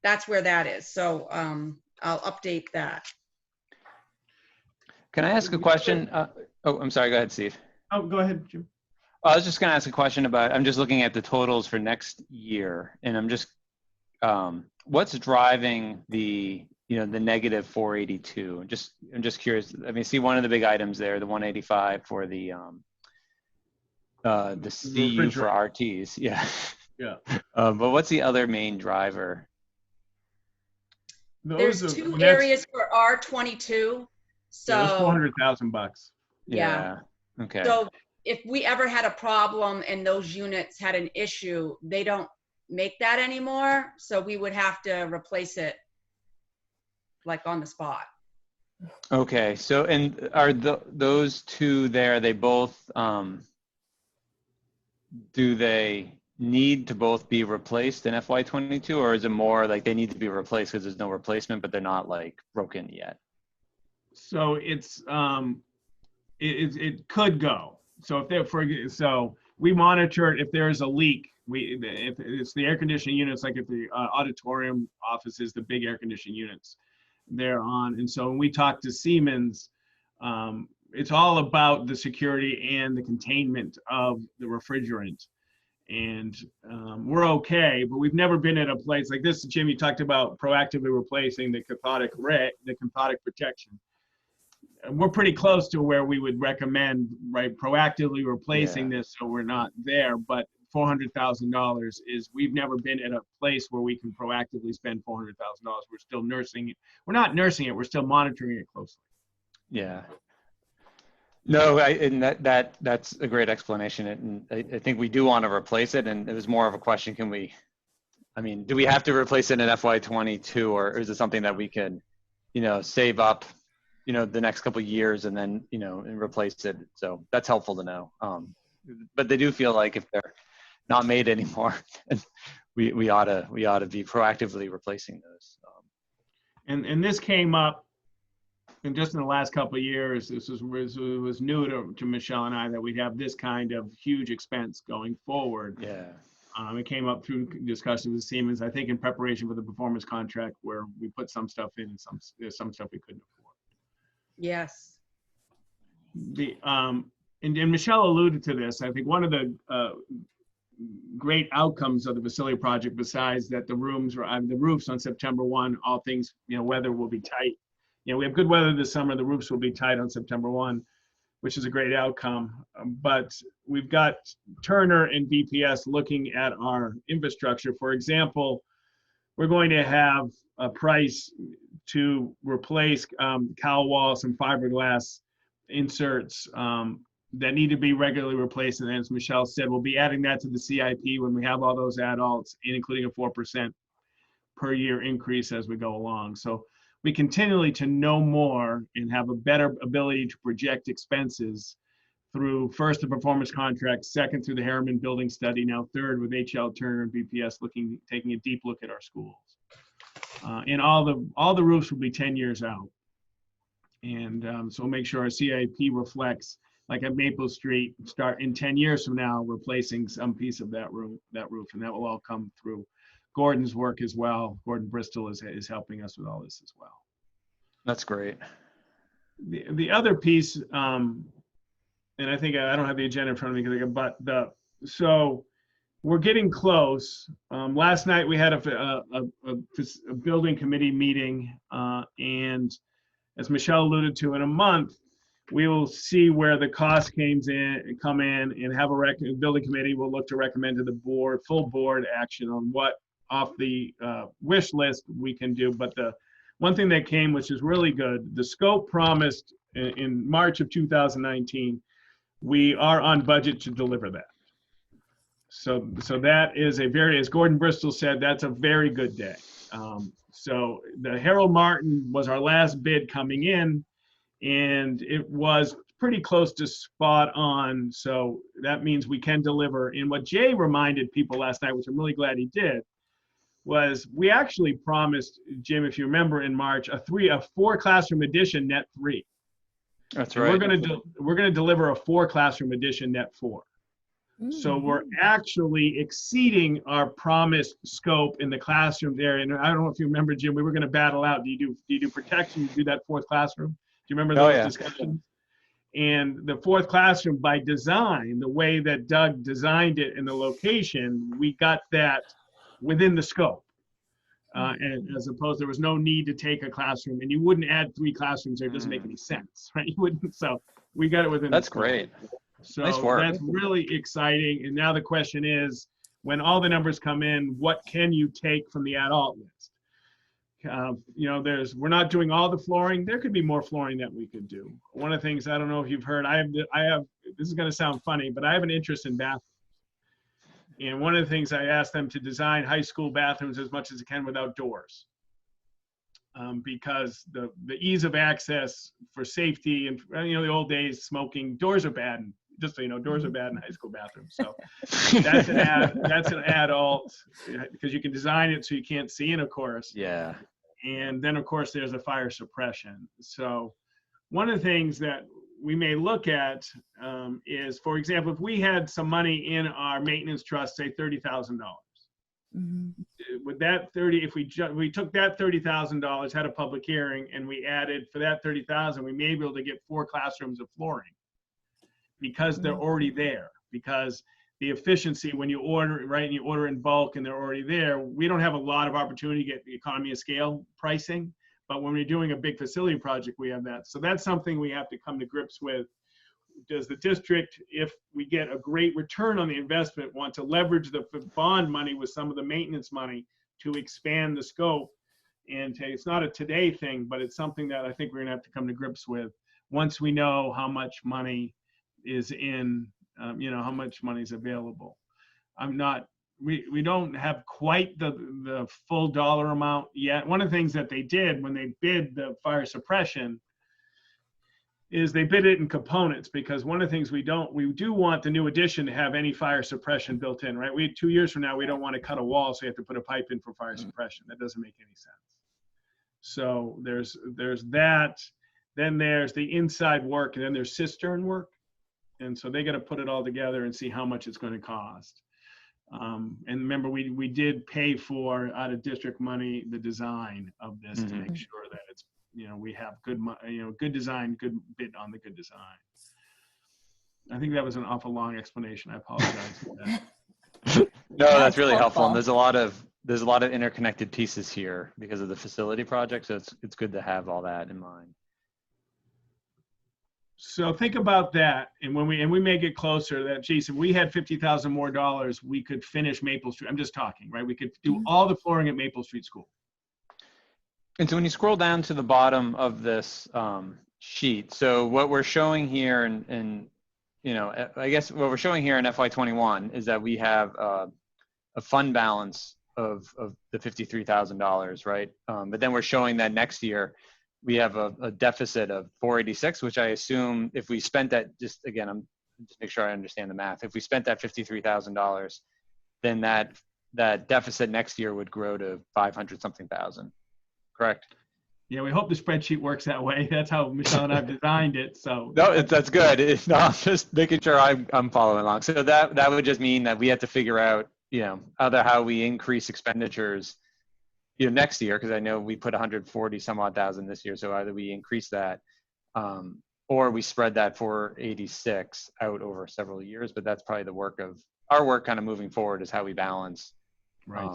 that's where that is. So I'll update that. Can I ask a question? I'm sorry, go ahead, Steve. Oh, go ahead, Jim. I was just going to ask a question I'm just looking at the totals for next year, and I'm just, what's driving the you know, the negative 482. I'm just curious. I mean, see one of the big items there, the 185 for the CU for RTs. Yeah. Yeah. But what's the other main driver? There's two areas for R22. So yeah, $400,000. yeah. Okay. So if we ever had a problem and those units had an issue, they don't make that anymore. So we would have to replace it like on the spot. Okay. So, and are those two there, they both, do they need to both be replaced in FY22, or is it more like they need to be replaced because there's no replacement, but they're not like broken yet? So it's it could go. So if there so we monitor it if there is a leak. If it's the air conditioning units, like if the auditorium offices, the big air conditioning units, they're on. And so when we talk to Siemens, it's all about the security and the containment of the refrigerant. And we're okay, but we've never been at a place like this. Jim, you talked about proactively replacing the cathodic protection. We're pretty close to where we would recommend, right, proactively replacing this so we're not there. But $400,000 is, we've never been at a place where we can proactively spend $400,000. We're still nursing it. We're not nursing it. We're still monitoring it closely. Yeah. No, and that's a great explanation. And I think we do want to replace it. And it was more of a question, do we have to replace it in FY22, or is it something that we could, you know, save up, you know, the next couple of years and then, you know, and replace it? So that's helpful to know. But they do feel like if they're not made anymore, we ought to be proactively replacing those. And this came up, and just in the last couple of years, this was new to Michelle and I, that we'd have this kind of huge expense going forward. Yeah. It came up through discussions with Siemens, I think in preparation for the performance contract, where we put some stuff in and some stuff we couldn't afford. Yes. And Michelle alluded to this. I think one of the great outcomes of the facility project, besides that the roofs on September 1, all things, you know, weather will be tight. You know, we have good weather this summer. The roofs will be tight on September 1, which is a great outcome. But we've got Turner and BPS looking at our infrastructure. For example, we're going to have a price to replace cowl walls and fiberglass inserts that need to be regularly replaced. And as Michelle said, we'll be adding that to the CIP when we have all those adults, including a 4% per year increase as we go along. So we continually to know more and have a better ability to project expenses through, first, the performance contract, second, through the Harriman building study, now third with HL, Turner, and BPS taking a deep look at our schools. And all the roofs will be 10 years out. And so we'll make sure our CIP reflects, like at Maple Street, start in 10 years from now, replacing some piece of that roof, and that will all come through Gordon's work as well. Gordon Bristol is helping us with all this as well. That's great. The other piece, and I think I don't have the agenda in front of me, so we're getting close. Last night we had a building committee meeting, and as Michelle alluded to, in a month we will see where the costs come in, and have a building committee will look to recommend to the board, full board action on what off the wish list we can do. But the one thing that came, which is really good, the scope promised in March of 2019, we are on budget to deliver that. So that is as Gordon Bristol said, that's a very good day. So the Harold Martin was our last bid coming in, and it was pretty close to spot on. So that means we can deliver. And what Jay reminded people last night, which I'm really glad he did, was we actually promised, Jim, if you remember, in March, a 4 classroom addition net 3. That's right. We're gonna deliver a 4 classroom addition net 4. So we're actually exceeding our promised scope in the classroom area. And I don't know if you remember, Jim, we were going to battle out. Do you do protection? Do that 4th classroom? Do you remember those discussions? And the 4th classroom, by design, the way that Doug designed it in the location, we got that within the scope. and as opposed, there was no need to take a classroom, and you wouldn't add 3 classrooms there. It doesn't make any sense, right? You wouldn't. So we got it within. That's great. So Nice work. that's really exciting. And now the question is, when all the numbers come in, what can you take from the add-alt list? You know, we're not doing all the flooring. There could be more flooring that we could do. One of the things, I don't know if you've heard, I have, this is going to sound funny, but I have an interest in bathrooms. And one of the things I asked them to design high school bathrooms as much as it can without doors. Because the ease of access for safety and, you know, the old days smoking, doors are bad. And just so you know, doors are bad in high school bathrooms. So that's an adult, because you can design it so you can't see in, of course. Yeah. And then, of course, there's a fire suppression. So one of the things that we may look at is, for example, if we had some money in our maintenance trust, say $30,000, with that 30, if we took that $30,000, had a public hearing, and we added for that 30,000, we may be able to get 4 classrooms of flooring because they're already there. Because the efficiency when you order, right, and you order in bulk and they're already there, we don't have a lot of opportunity to get the economy of scale pricing. But when we're doing a big facility project, we have that. So that's something we have to come to grips with. Does the district, if we get a great return on the investment, want to leverage the bond money with some of the maintenance money to expand the scope? And it's not a today thing, but it's something that I think we're gonna have to come to grips with once we know how much money is in, you know, how much money is available. We don't have quite the full dollar amount yet. One of the things that they did when they bid the fire suppression is they bid it in components, because one of the things we do want the new addition to have any fire suppression built in, right? 2 years from now, we don't want to cut a wall, so you have to put a pipe in for fire suppression. That doesn't make any sense. So there's that. Then there's the inside work, and then there's cistern work. And so they got to put it all together and see how much it's going to cost. And remember, we did pay for, out of district money, the design of this to make sure that it's, you know, we have good, you know, good design, good bid on the good design. I think that was an awful long explanation. I apologize for that. No, that's really helpful. And there's a lot of interconnected pieces here because of the facility project. So it's good to have all that in mind. So think about that, and when we may get closer, that, geez, if we had $50,000 more dollars, we could finish Maple Street. I'm just talking, right? We could do all the flooring at Maple Street School. And so when you scroll down to the bottom of this sheet, so what we're showing here, and you know, I guess what we're showing here in FY21 is that we have a fund balance of the $53,000, right? But then we're showing that next year we have a deficit of 486, which I assume if we spent that, just again, I'm just make sure I understand the math. If we spent that $53,000, then that deficit next year would grow to 500 something thousand, correct? Yeah, we hope the spreadsheet works that way. That's how Michelle and I've designed it. So no, that's good. No, I'm just making sure I'm following along. So that would just mean that we have to figure out, you know, either how we increase expenditures, you know, next year, because I know we put 140 some odd thousand this year. So either we increase that, or we spread that 486 out over several years. But that's probably the work of our work, kind of moving forward, is how we balance. Right.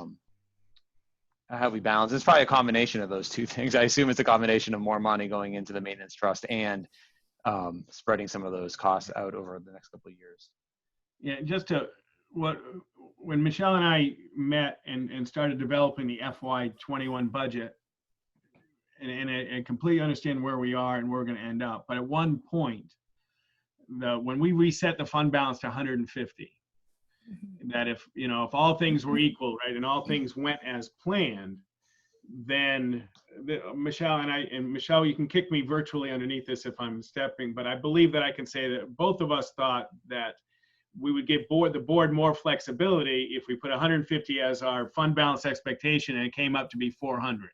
How we balance. It's probably a combination of those two things. I assume it's a combination of more money going into the maintenance trust and spreading some of those costs out over the next couple of years. Yeah, just when Michelle and I met and started developing the FY21 budget, and completely understand where we are and where we're going to end up. But at one point, when we reset the fund balance to 150, that if all things were equal, right, and all things went as planned, then Michelle and I, and Michelle, you can kick me virtually underneath this if I'm stepping, but I believe that I can say that both of us thought that we would give the board more flexibility if we put 150 as our fund balance expectation and it came up to be 400.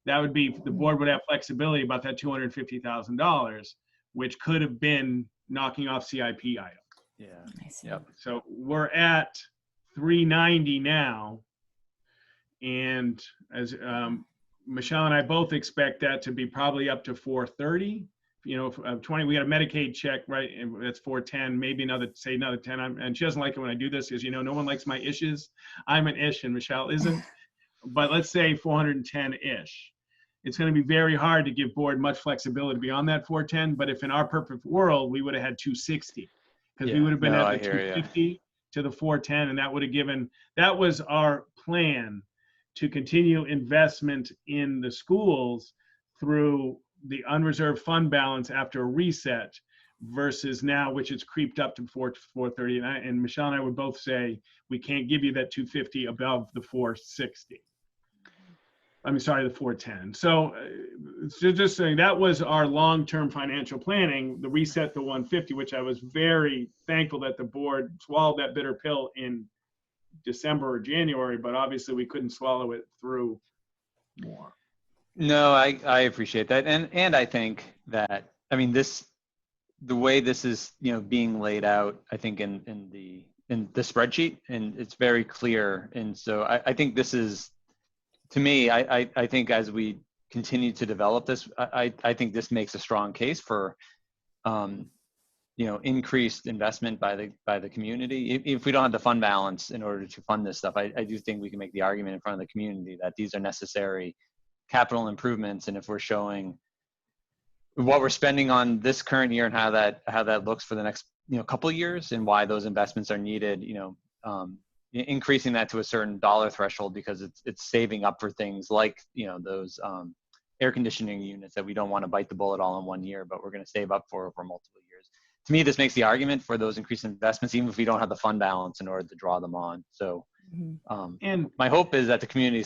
That would be, the board would have flexibility about that $250,000, which could have been knocking off CIP items. Yeah. Yep. So we're at 390 now, and as Michelle and I both expect that to be probably up to 430. 20. We got a Medicaid check, right? And that's 410. Maybe another 10. And she doesn't like it when I do this, because no one likes my issues. I'm an ish, and Michelle isn't. but let's say 410-ish. It's going to be very hard to give board much flexibility beyond that 410. But if in our perfect world, we would have had 260, because we would have been no, at I the hear ya. 250 to the 410, and that would have given, that was our plan, to continue investment in the schools through the unreserved fund balance after a reset, versus now, which it's creeped up to 430. And Michelle and I would both say we can't give you that 250 above the 460. I mean, sorry, the 410. So just saying, that was our long-term financial planning, the reset to 150, which I was very thankful that the board swallowed that bitter pill in December or January, but obviously we couldn't swallow it through more. No, I appreciate that. And I think that, I mean, the way this is, being laid out, I think in the spreadsheet, and it's very clear. And so I think this is, to me, I think as we continue to develop this, I think this makes a strong case for, increased investment by the community. If we don't have the fund balance in order to fund this stuff, I do think we can make the argument in front of the community that these are necessary capital improvements. And if we're showing what we're spending on this current year and how that looks for the next couple of years, and why those investments are needed, increasing that to a certain dollar threshold, because it's saving up for things like those air conditioning units that we don't want to bite the bullet all in one year, but we're going to save up for multiple years. To me, this makes the argument for those increased investments, even if we don't have the fund balance in order to draw them on. So and my hope is that the community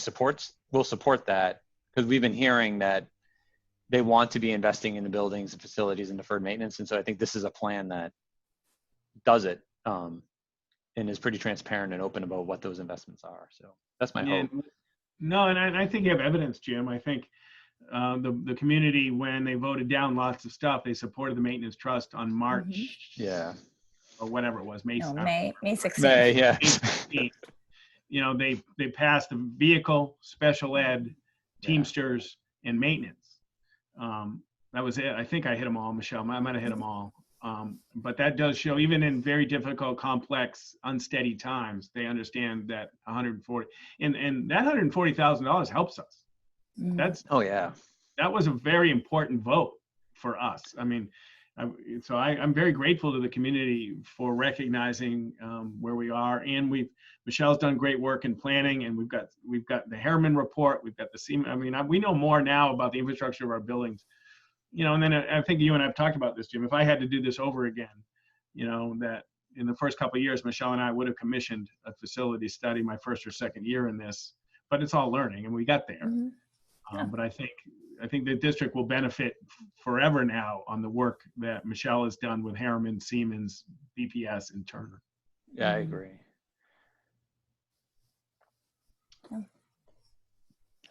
will support that, because we've been hearing that they want to be investing in the buildings and facilities and deferred maintenance. And so I think this is a plan that does it, and is pretty transparent and open about what those investments are. So that's my hope. No, and I think you have evidence, Jim. I think the community, when they voted down lots of stuff, they supported the maintenance trust on March, or whatever it was, May 16th. May, yeah. They passed the vehicle, special ed, Teamsters, and maintenance. That was it. I think I hit them all, Michelle. I might have hit them all. But that does show, even in very difficult, complex, unsteady times, they understand that 140, and that $140,000 helps us. That's, that was a very important vote for us. I mean, I'm very grateful to the community for recognizing where we are, and Michelle's done great work in planning, and we've got the Harriman report, we've got the CEMA. I mean, we know more now about the infrastructure of our buildings, and then I think you and I have talked about this, Jim. If I had to do this over again, that in the first couple of years, Michelle and I would have commissioned a facility study my first or second year in this, but it's all learning, and we got there. But I think the district will benefit forever now on the work that Michelle has done with Harriman, Siemens, BPS, and Turner. Yeah, I agree.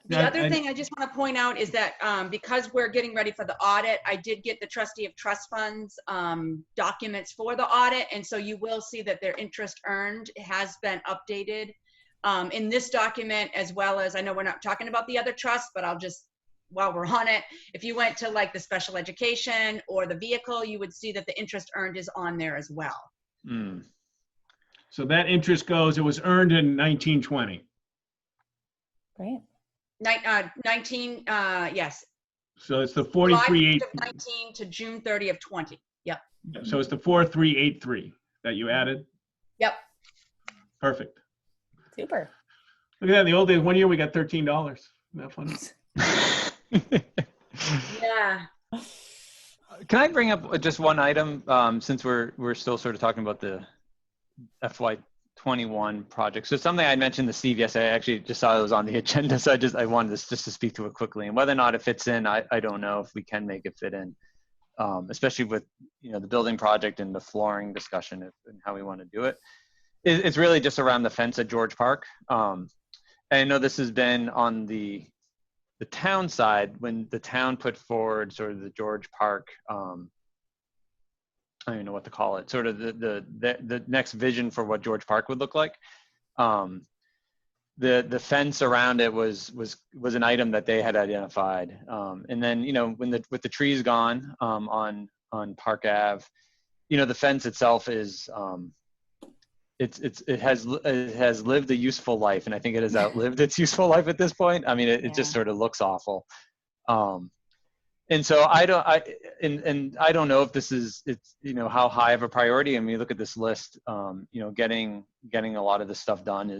The other thing I just want to point out is that because we're getting ready for the audit, I did get the trustee of trust funds documents for the audit. And so you will see that their interest earned has been updated in this document, as well as, I know we're not talking about the other trust, but I'll just, while we're on it, if you went to like the special education or the vehicle, you would see that the interest earned is on there as well. So that interest it was earned in 1920. Right. 19, yes. So it's the 43.8. 19 to June 30 of 20. Yep. So it's the 4383 that you added. Yep. Perfect. Super. Look at that. In the old days, one year we got $13. Isn't that funny? Yeah. Can I bring up just one item, since we're still sort of talking about the FY21 project? So something I mentioned to Steve yesterday, I actually just saw it was on the agenda, so I wanted just to speak to it quickly. And whether or not it fits in, I don't know if we can make it fit in, especially with the building project and the flooring discussion and how we want to do it. It's really just around the fence at George Park. And I know this has been on the town side, when the town put forward sort of the George Park, I don't even know what to call it, sort of the next vision for what George Park would look like. The fence around it was an item that they had identified. And then, with the trees gone on Park Ave, the fence itself is it has lived a useful life, and I think it has outlived its useful life at this point. I mean, it just sort of looks awful. And so I don't know if it's how high of a priority. I mean, you look at this list, getting a lot of this stuff done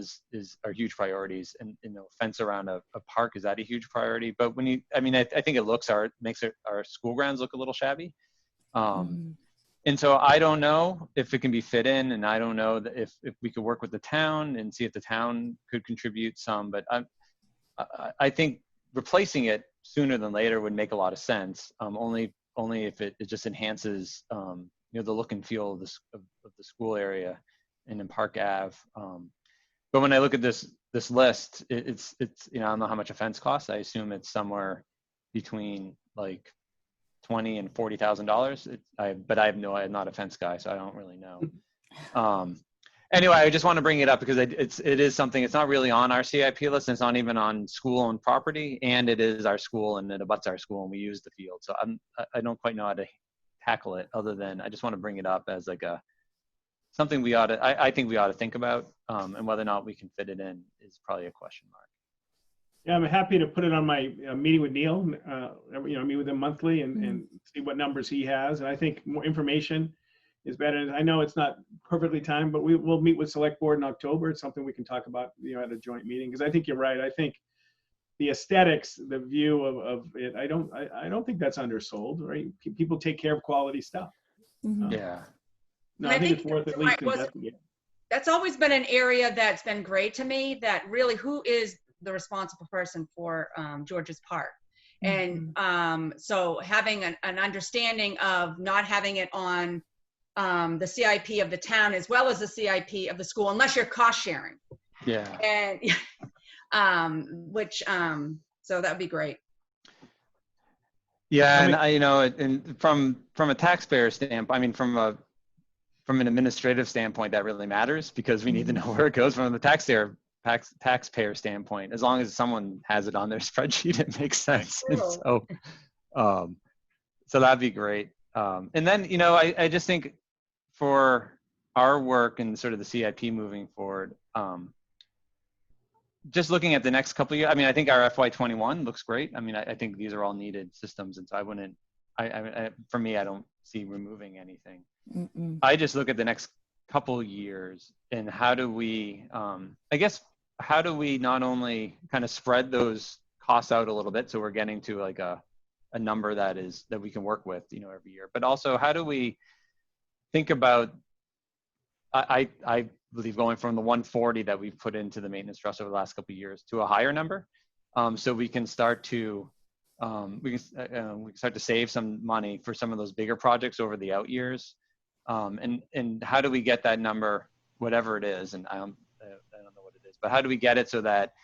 are huge priorities, and fence around a park, is that a huge priority? But I think it makes our school grounds look a little shabby. And so I don't know if it can be fit in, and I don't know if we could work with the town and see if the town could contribute some, but I think replacing it sooner than later would make a lot of sense. Only if it just enhances, the look and feel of the school area and in Park Ave. But when I look at this list, it's I don't know how much a fence costs. I assume it's somewhere between like $20,000 and $40,000. But I'm not a fence guy, so I don't really know. Anyway, I just want to bring it up because it is something. It's not really on our CIP list. And it's not even on school-owned property, and it is our school, and it abuts our school, and we use the field. So I don't quite know how to tackle it, other than I just want to bring it up as like something I think we ought to think about, and whether or not we can fit it in is probably a question mark. Yeah, I'm happy to put it on my meeting with Neil. Meet with him monthly and see what numbers he has. And I think more information is better. And I know it's not perfectly timed, but we'll meet with select board in October. It's something we can talk about, at a joint meeting. Because I think you're right. I think the aesthetics, the view of it, I don't think that's undersold, right? People take care of quality stuff. Yeah. No, I think it's worth at least investigating. That's always been an area that's been great to me, that really who is the responsible person for George's Park. And so having an understanding of not having it on the CIP of the town as well as the CIP of the school, unless you're cost sharing. Yeah. And so that would be great. Yeah, and from a taxpayer standpoint, I mean, from an administrative standpoint, that really matters, because we need to know where it goes. From the taxpayer standpoint, as long as someone has it on their spreadsheet, it makes sense. And so that'd be great. And then I just think for our work and sort of the CIP moving forward, just looking at the next couple of years, I mean, I think our FY21 looks great. I mean, I think these are all needed systems, and so for me, I don't see removing anything. I just look at the next couple of years, and how do we not only kind of spread those costs out a little bit, so we're getting to like a number that we can work with, every year, but also how do we think about, I believe, going from the 140 that we've put into the maintenance trust over the last couple of years to a higher number, so we can start to save some money for some of those bigger projects over the out years, and how do we get that number, whatever it is, and I don't know what it is, but how do we get it so that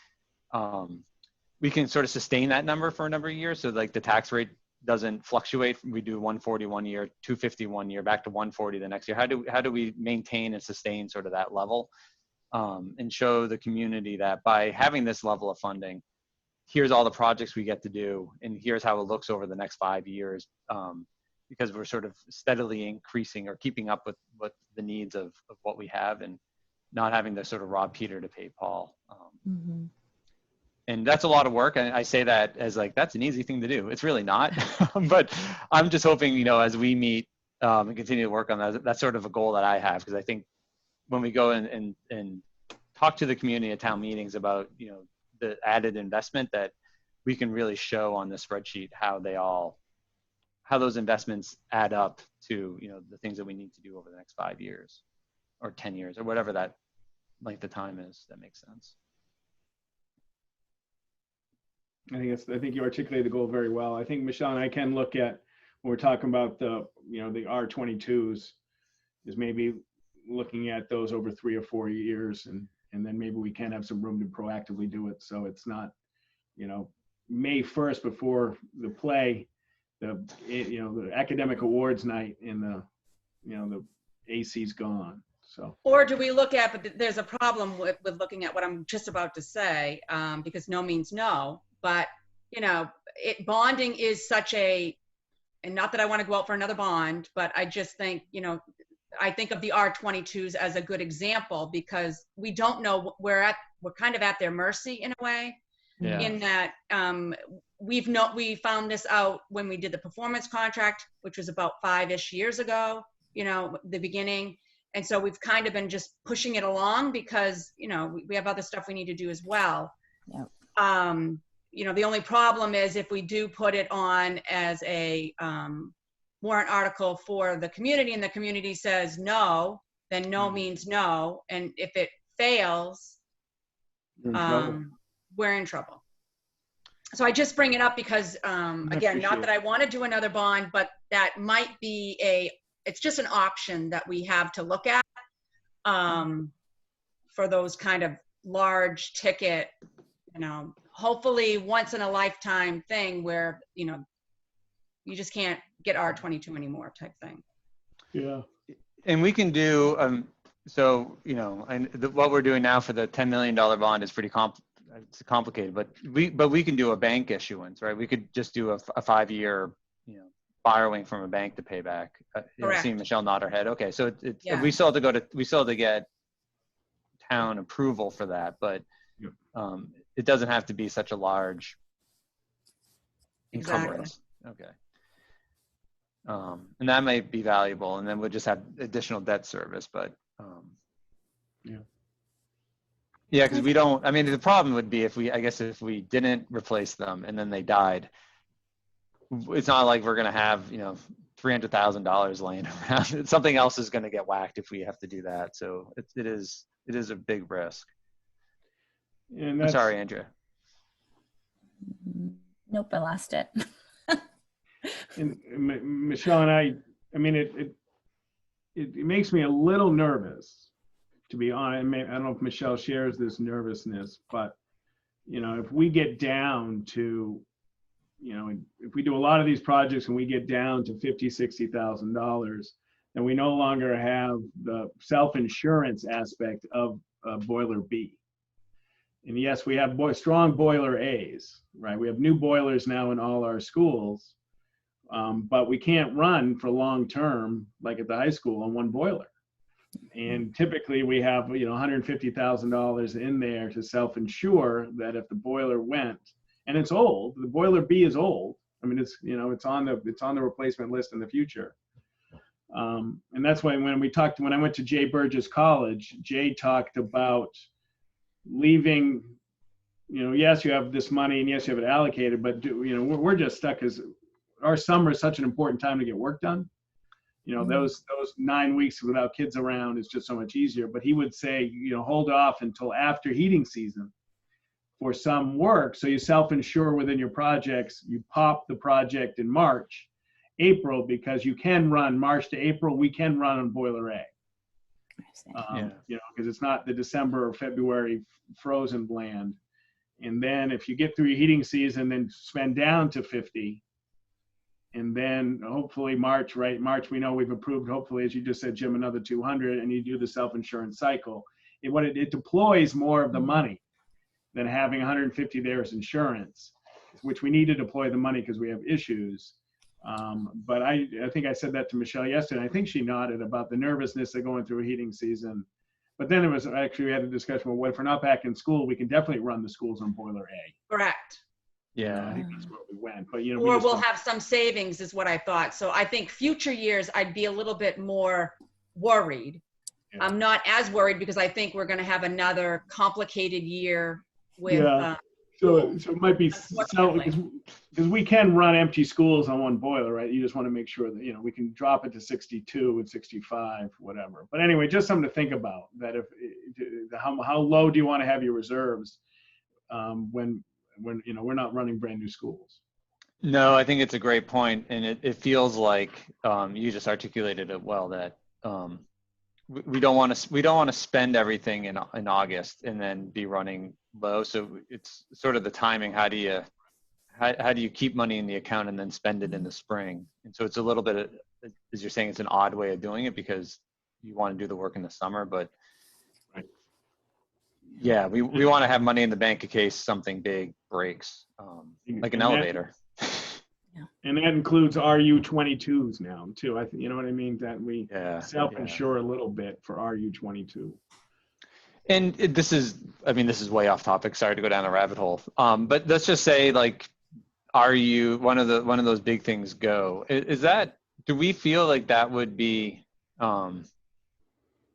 we can sort of sustain that number for a number of years, so like the tax rate doesn't fluctuate. We do 140 one year, 250 one year, back to 140 the next year. How do we maintain and sustain sort of that level, and show the community that by having this level of funding, here's all the projects we get to do, and here's how it looks over the next 5 years, because we're sort of steadily increasing or keeping up with what the needs of what we have, and not having to sort of rob Peter to pay Paul. And that's a lot of work. And I say that as like, that's an easy thing to do. It's really not. But I'm just hoping, as we meet and continue to work on that, that's sort of a goal that I have. Because I think when we go and talk to the community at town meetings about, the added investment, that we can really show on the spreadsheet how those investments add up to, the things that we need to do over the next 5 years or 10 years or whatever that length of time is. That makes sense. I think you articulated the goal very well. I think Michelle and I can look at, when we're talking about the R22s, is maybe looking at those over 3 or 4 years, and then maybe we can have some room to proactively do it. So it's not, May 1st before the play, the academic awards night, and the AC's gone. So. Or do we look at, but there's a problem with looking at what I'm just about to say, because no means no. But, bonding is such and not that I want to go out for another bond, but I just think, I think of the R22s as a good example because we don't know, we're kind of at their mercy in a way. Yeah. In that we found this out when we did the performance contract, which was about 5-ish years ago, the beginning. And so we've kind of been just pushing it along because, we have other stuff we need to do as well. Yep. The only problem is if we do put it on as a warrant article for the community and the community says no, then no means no. And if it fails, we're in trouble. So I just bring it up because, again, not that I want to do another bond, but that might be it's just an option that we have to look at for those kind of large ticket, hopefully once in a lifetime thing where, you just can't get R22 anymore type thing. Yeah. And we can do, what we're doing now for the $10 million bond is pretty complicated, but we can do a bank issuance, right? We could just do a 5-year, borrowing from a bank to pay back. Seeing Michelle nod her head. Okay, so Yeah. we still have to get town approval for that, but it doesn't have to be such a large encumbrance. Exactly. Okay. And that might be valuable, and then we'll just have additional debt service, but because we don't, the problem would be if we didn't replace them and then they died, it's not like we're going to have, $300,000 laying around. Something else is going to get whacked if we have to do that. So it is a big risk. And I'm sorry, Andrea. Nope, I lost it. And Michelle and I mean, it makes me a little nervous, to be honest. I don't know if Michelle shares this nervousness, but, if we get down to, if we do a lot of these projects and we get down to $50,000, $60,000, then we no longer have the self-insurance aspect of boiler B. And yes, we have strong boiler A's, right? We have new boilers now in all our schools. But we can't run for long term, like at the high school, on one boiler. And typically we have, $150,000 in there to self-insure that if the boiler went, and it's old, the boiler B is old. It's on the replacement list in the future. And that's why when I went to Jay Burgess College, Jay talked about leaving, yes, you have this money and yes, you have it allocated, but we're just stuck because our summer is such an important time to get work done. Those 9 weeks without kids around is just so much easier. But he would say, hold off until after heating season for some work. So you self-insure within your projects. You pop the project in March, April, because you can run March to April. We can run on boiler A. Because it's not the December or February frozen bland. And then if you get through your heating season, then spend down to 50. And then hopefully March, we know we've approved, hopefully, as you just said, Jim, another 200, and you do the self-insurance cycle. It deploys more of the money than having 150 there as insurance, which we need to deploy the money because we have issues. But I think I said that to Michelle yesterday. I think she nodded about the nervousness of going through a heating season. But then we had a discussion, well, what if we're not back in school? We can definitely run the schools on boiler A. Correct. Yeah, I think that's where we went. But or we'll have some savings, is what I thought. So I think future years, I'd be a little bit more worried. Yeah. I'm not as worried because I think we're going to have another complicated year with. Yeah. So it might be because we can run empty schools on one boiler, right? You just want to make sure that we can drop it to 62 and 65, whatever. But anyway, just something to think about. That how low do you want to have your reserves when we're not running brand new schools? No, I think it's a great point, and it feels like you just articulated it well, that we don't want to spend everything in August and then be running low. So it's sort of the timing. How do you keep money in the account and then spend it in the spring? And so it's a little bit, as you're saying, it's an odd way of doing it because you want to do the work in the summer, but yeah, we want to have money in the bank in case something big breaks, like an elevator. And that includes RU22s now too. You know what I mean? That we self-insure a little bit for RU22. And this is way off topic. Sorry to go down a rabbit hole. But let's just say, like, one of those big things go. Is that, do we feel like that would be,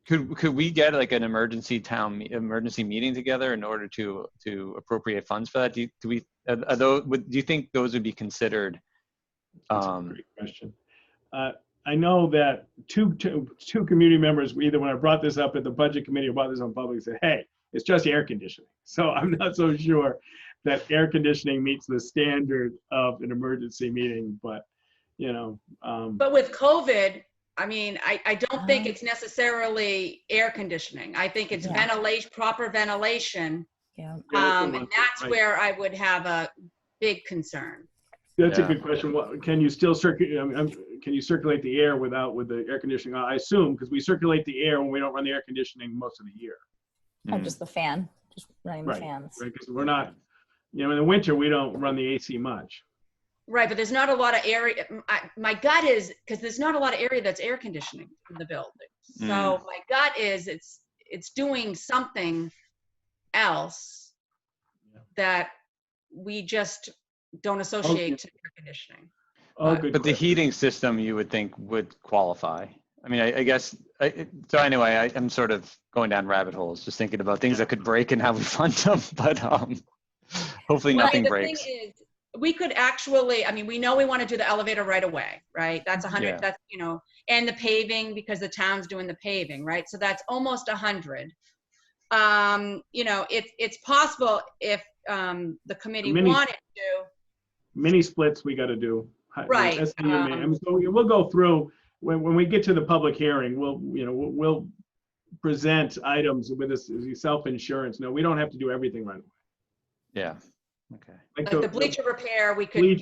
could we get like an emergency meeting together in order to appropriate funds for that? Do you think those would be considered? That's a great question. I know that two community members, either when I brought this up at the budget committee or brought this on public, said, hey, it's just air conditioning. So I'm not so sure that air conditioning meets the standard of an emergency meeting, but you know. But with COVID, I mean, I don't think it's necessarily air conditioning. I think it's ventilation, proper ventilation. Yeah. And that's where I would have a big concern. That's a good question. Can you still circulate? Can you circulate the air with the air conditioning? I assume, because we circulate the air when we don't run the air conditioning most of the year. Oh, just the fan, just running the fans. Right, because we're not, in the winter we don't run the AC much. Right, but there's not a lot of area. My gut is, because there's not a lot of area that's air conditioning in the building. So my gut is it's doing something else that we just don't associate to air conditioning. But the heating system, you would think, would qualify. I mean, I guess, so anyway, I'm sort of going down rabbit holes, just thinking about things that could break and how we fund them, but hopefully nothing breaks. The thing is, we could actually, I mean, we know we want to do the elevator right away, right? That's 100, that's, and the paving, because the town's doing the paving, right? So that's almost 100. It's possible if the committee wanted to. Mini splits we got to do. Right. So we'll go through, when we get to the public hearing, we'll present items with this self-insurance. No, we don't have to do everything right away. Yeah. Okay. Like the bleacher repair, we could,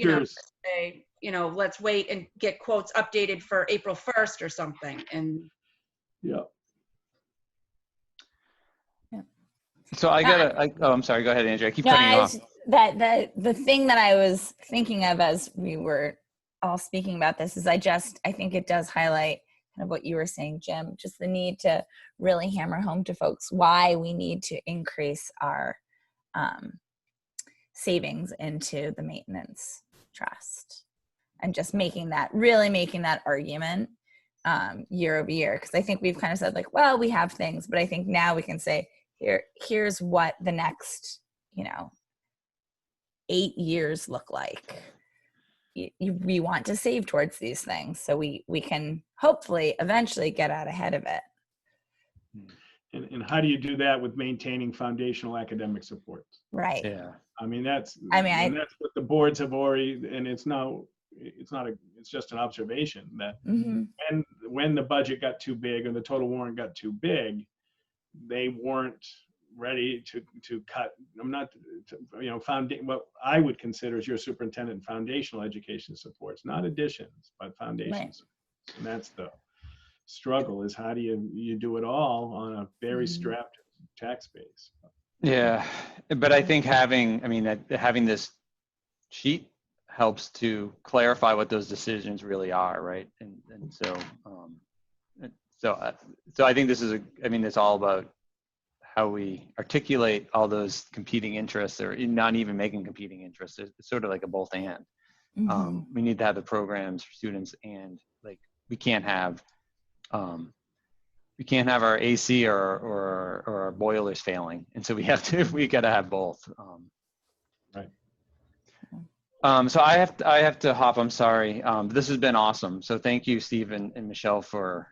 say, let's wait and get quotes updated for April 1st or something. And so I'm sorry, go ahead, Andrea. I keep cutting you off. The thing that I was thinking of as we were all speaking about this is I think it does highlight kind of what you were saying, Jim, just the need to really hammer home to folks why we need to increase our savings into the maintenance trust, and just making that argument year over year. Because I think we've kind of said, like, well, we have things, but I think now we can say, here's what the next 8 years look like. We want to save towards these things, so we can hopefully eventually get out ahead of it. And how do you do that with maintaining foundational academic support? Right. Yeah. I mean, that's what the boards have already, and it's just an observation that when the budget got too big or the total warrant got too big, they weren't ready to cut. What I would consider as your superintendent, foundational education supports, not additions, but foundations. Right. And that's the struggle, is how do you do it all on a very strapped tax base. Yeah, but I think having this sheet helps to clarify what those decisions really are, right? And so I think it's all about how we articulate all those competing interests, or not even making competing interests. It's sort of like a both and. We need to have the programs for students, and like we can't have our AC or our boilers failing, and so we got to have both. Right. So I have to hop. I'm sorry. This has been awesome. So thank you, Steve and Michelle, for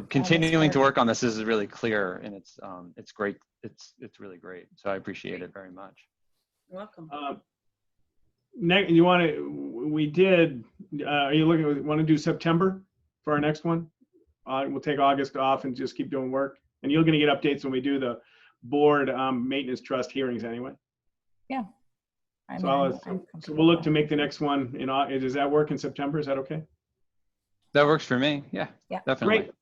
continuing to work on this. This is really clear, and it's great. It's really great. So I appreciate it very much. You're welcome. Next, want to do September for our next one? We'll take August off and just keep doing work. And you're going to get updates when we do the board maintenance trust hearings anyway. Yeah. So we'll look to make the next one in August. Does that work in September? Is that okay? That works for me. Yeah. Definitely. Great.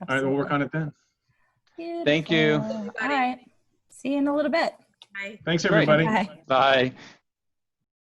All right, we'll work on it then. Beautiful. Thank you. All right. See you in a little bit. Bye. Thanks, everybody. Bye. Bye.